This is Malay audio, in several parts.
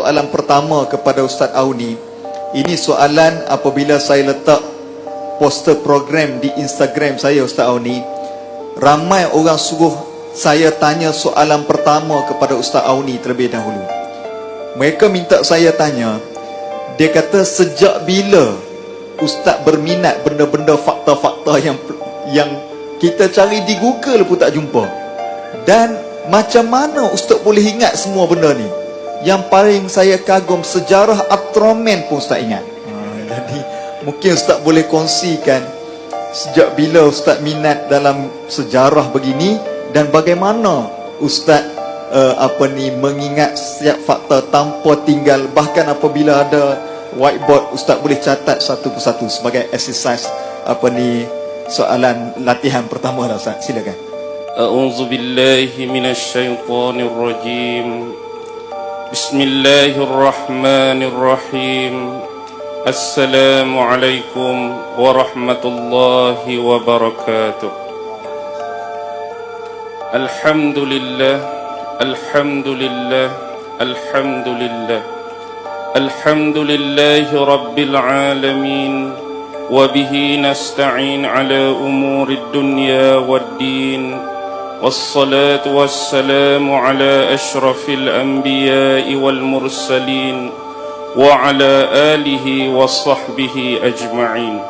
soalan pertama kepada Ustaz Auni. Ini soalan apabila saya letak poster program di Instagram saya, Ustaz Auni. Ramai orang suruh saya tanya soalan pertama kepada Ustaz Auni terlebih dahulu. Mereka minta saya tanya, dia kata sejak bila Ustaz berminat benda-benda fakta-fakta yang kita cari di Google pun tak jumpa? Dan macam mana Ustaz boleh ingat semua benda ni? Yang paling saya kagum, sejarah Ultraman pun Ustaz ingat. Jadi mungkin Ustaz boleh kongsikan sejak bila Ustaz minat dalam sejarah begini, dan bagaimana Ustaz mengingat setiap fakta tanpa tinggal. Bahkan apabila ada whiteboard, Ustaz boleh catat satu persatu sebagai exercise soalan latihan pertama lah, Ustaz. Silakan. A'udzu billahi minasyaitonir rajim. Bismillahirrahmanirrahim. Assalamualaikum warahmatullahi wabarakatuh. Alhamdulillah, alhamdulillah, alhamdulillah. Alhamdulillahi rabbil alamin. Wabihi nasta'in ala umurid dunya waddin. والصلاة والسلام على أشرف الأنبياء والمرسلين وعلى آله وصحبه أجمعين.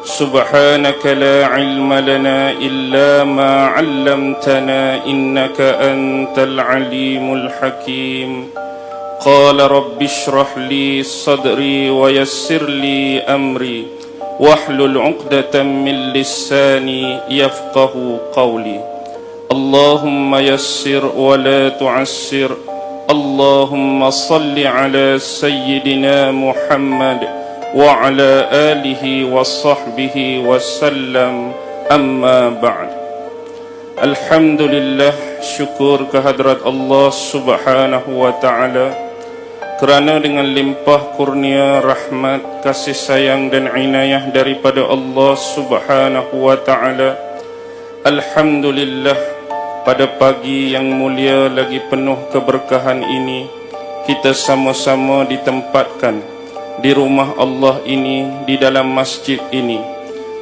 سبحانك لا علم لنا إلا ما علمتنا إنك أنت العليم الحكيم. قال رب اشرح لي صدري ويسر لي أمري واحلل عقدة من لساني يفقه قولي. اللهم يسر ولا تعسر. اللهم صل على سيدنا محمد وعلى آله وصحبه وسلم. أما بعد. Alhamdulillah, syukur kehadrat Allah subhanahu wa ta'ala, kerana dengan limpah kurnia rahmat, kasih sayang dan inayah daripada Allah subhanahu wa ta'ala, alhamdulillah, pada pagi yang mulia lagi penuh keberkahan ini, kita sama-sama ditempatkan di rumah Allah ini, di dalam masjid ini.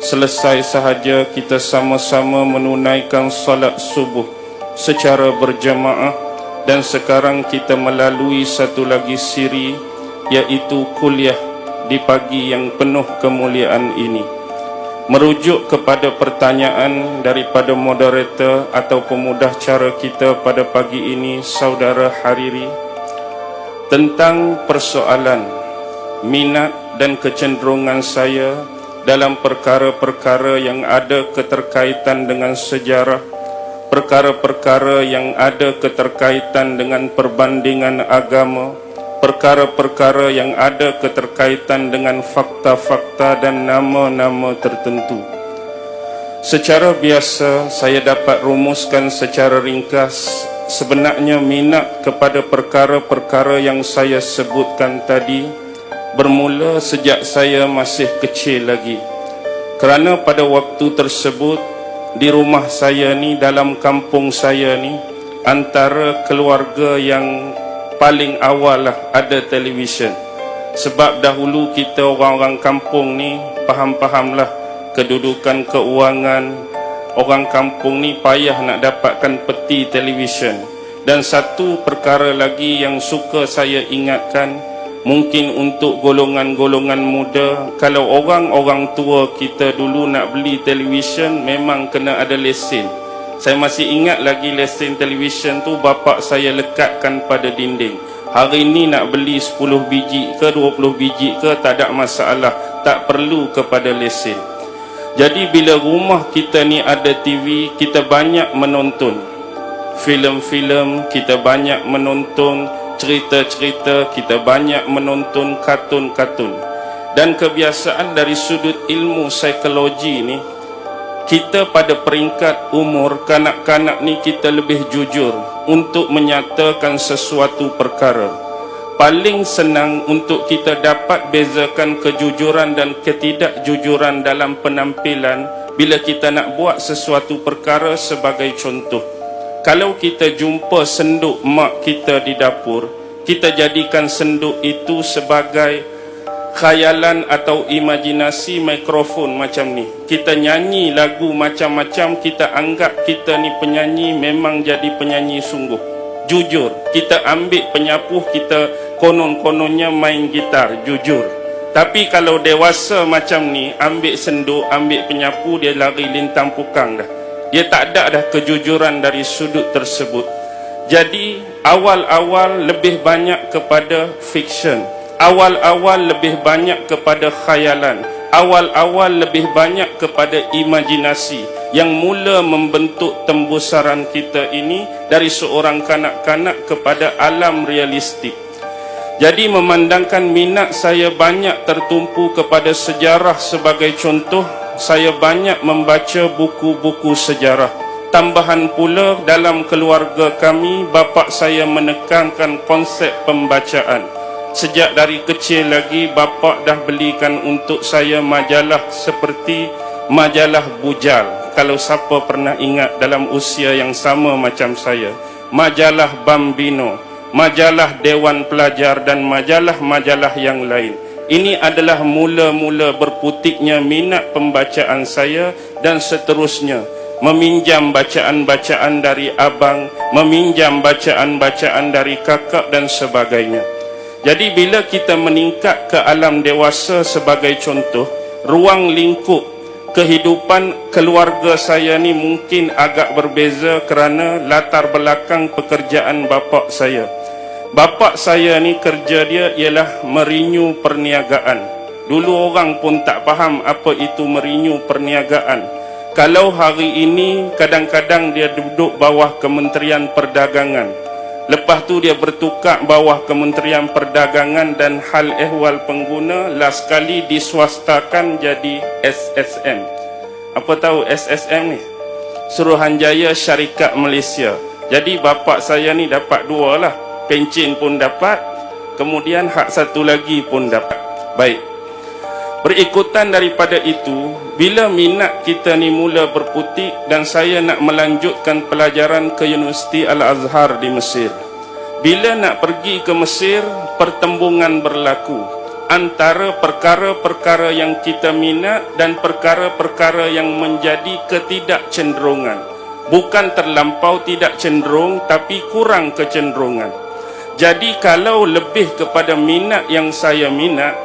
Selesai sahaja kita sama-sama menunaikan salat subuh secara berjamaah, dan sekarang kita melalui satu lagi siri, iaitu kuliah di pagi yang penuh kemuliaan ini. Merujuk kepada pertanyaan daripada moderator atau pemudah cara kita pada pagi ini, Saudara Hariri, tentang persoalan minat dan kecenderungan saya dalam perkara-perkara yang ada keterkaitan dengan sejarah, perkara-perkara yang ada keterkaitan dengan perbandingan agama, perkara-perkara yang ada keterkaitan dengan fakta-fakta dan nama-nama tertentu. Secara biasa saya dapat rumuskan secara ringkas, sebenarnya minat kepada perkara-perkara yang saya sebutkan tadi bermula sejak saya masih kecil lagi. Kerana pada waktu tersebut di rumah saya ni, dalam kampung saya ni, antara keluarga yang paling awal lah ada televisyen. Sebab dahulu kita orang-orang kampung ni faham-fahamlah kedudukan keuangan. Orang kampung ni payah nak dapatkan peti televisyen. Dan satu perkara lagi yang suka saya ingatkan, mungkin untuk golongan-golongan muda, kalau orang-orang tua kita dulu nak beli televisyen memang kena ada lesen. Saya masih ingat lagi lesen televisyen tu bapak saya lekatkan pada dinding. Hari ni nak beli 10 biji ke 20 biji ke tak ada masalah, tak perlu kepada lesen. Jadi bila rumah kita ni ada TV, kita banyak menonton filem-filem, kita banyak menonton cerita-cerita, kita banyak menonton kartun-kartun. Dan kebiasaan dari sudut ilmu psikologi ni, kita pada peringkat umur kanak-kanak ni kita lebih jujur untuk menyatakan sesuatu perkara. Paling senang untuk kita dapat bezakan kejujuran dan ketidakjujuran dalam penampilan bila kita nak buat sesuatu perkara. Sebagai contoh, kalau kita jumpa senduk mak kita di dapur, kita jadikan senduk itu sebagai khayalan atau imajinasi mikrofon macam ni. Kita nyanyi lagu macam-macam, kita anggap kita ni penyanyi, memang jadi penyanyi sungguh. Jujur, kita ambil penyapuh, kita konon-kononnya main gitar, jujur. Tapi kalau dewasa macam ni, ambil senduk, ambil penyapu, dia lari lintang pukang dah. Dia tak ada dah kejujuran dari sudut tersebut. Jadi awal-awal lebih banyak kepada fiction, awal-awal lebih banyak kepada khayalan, awal-awal lebih banyak kepada imajinasi yang mula membentuk tembusaran kita ini dari seorang kanak-kanak kepada alam realistik. Jadi memandangkan minat saya banyak tertumpu kepada sejarah sebagai contoh, saya banyak membaca buku-buku sejarah. Tambahan pula, dalam keluarga kami, bapa saya menekankan konsep pembacaan. Sejak dari kecil lagi, bapa dah belikan untuk saya majalah seperti majalah Bujal. Kalau siapa pernah ingat dalam usia yang sama macam saya, majalah Bambino, majalah Dewan Pelajar dan majalah-majalah yang lain. Ini adalah mula-mula berputiknya minat pembacaan saya dan seterusnya. Meminjam bacaan-bacaan dari abang, meminjam bacaan-bacaan dari kakak dan sebagainya. Jadi bila kita meningkat ke alam dewasa sebagai contoh, ruang lingkup kehidupan keluarga saya ni mungkin agak berbeza kerana latar belakang pekerjaan bapa saya. Bapa saya ni kerja dia ialah merinyu perniagaan. Dulu orang pun tak faham apa itu merinyu perniagaan. Kalau hari ini kadang-kadang dia duduk bawah Kementerian Perdagangan, lepas tu dia bertukar bawah Kementerian Perdagangan dan Hal Ehwal Pengguna, last kali diswastakan jadi SSM. Apa tahu SSM ni? Suruhanjaya Syarikat Malaysia. Jadi bapa saya ni dapat dua lah, pencen pun dapat, kemudian hak satu lagi pun dapat. Baik, berikutan daripada itu, bila minat kita ni mula berputik dan saya nak melanjutkan pelajaran ke Universiti Al-Azhar di Mesir. Bila nak pergi ke Mesir, pertembungan berlaku antara perkara-perkara yang kita minat dan perkara-perkara yang menjadi ketidakcenderungan. Bukan terlampau tidak cenderung, tapi kurang kecenderungan. Jadi kalau lebih kepada minat yang saya minat,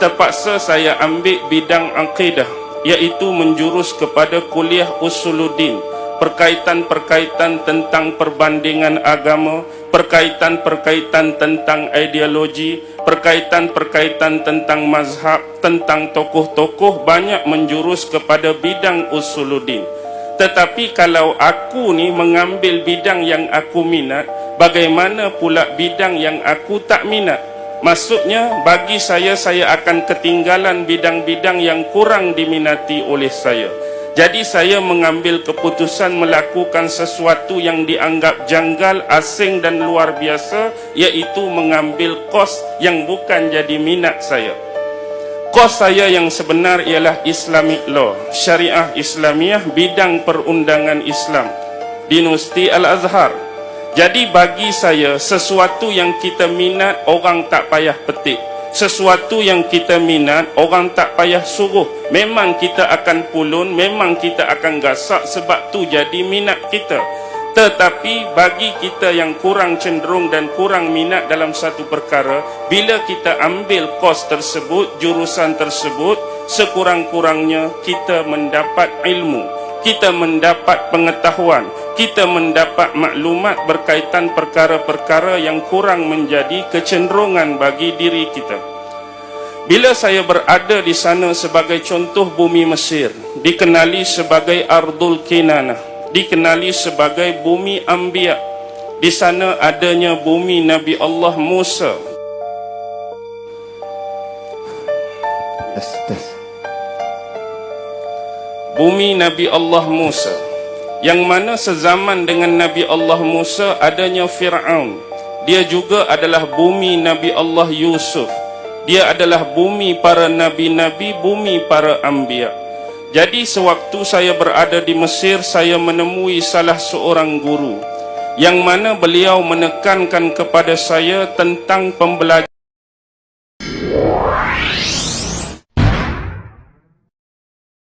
terpaksa saya ambil bidang akidah, iaitu menjurus kepada kuliah Usuluddin, perkaitan-perkaitan tentang perbandingan agama, perkaitan-perkaitan tentang ideologi, perkaitan-perkaitan tentang mazhab, tentang tokoh-tokoh, banyak menjurus kepada bidang Usuluddin. Tetapi kalau aku ni mengambil bidang yang aku minat, bagaimana pula bidang yang aku tak minat? Maksudnya bagi saya akan ketinggalan bidang-bidang yang kurang diminati oleh saya. Jadi saya mengambil keputusan melakukan sesuatu yang dianggap janggal, asing dan luar biasa, iaitu mengambil kos yang bukan jadi minat saya. Kos saya yang sebenar ialah Islamic Law, Syariah Islamiyah, bidang perundangan Islam di Universiti Al-Azhar. Jadi bagi saya, sesuatu yang kita minat, orang tak payah petik. Sesuatu yang kita minat, orang tak payah suruh. Memang kita akan pulun, memang kita akan gasak, sebab tu jadi minat kita. Tetapi bagi kita yang kurang cenderung dan kurang minat dalam satu perkara, bila kita ambil kos tersebut, jurusan tersebut, sekurang-kurangnya kita mendapat ilmu, kita mendapat pengetahuan, kita mendapat maklumat berkaitan perkara-perkara yang kurang menjadi kecenderungan bagi diri kita. Bila saya berada di sana sebagai contoh, bumi Mesir dikenali sebagai Ardul Kinanah, dikenali sebagai bumi Anbiya. Di sana adanya bumi Nabi Allah Musa. Bumi Nabi Allah Musa, yang mana sezaman dengan Nabi Allah Musa adanya Fir'aun. Dia juga adalah bumi Nabi Allah Yusuf. Dia adalah bumi para nabi-nabi, bumi para anbiya. Jadi sewaktu saya berada di Mesir, saya menemui salah seorang guru. yang mana beliau menekankan kepada saya tentang pembelajaran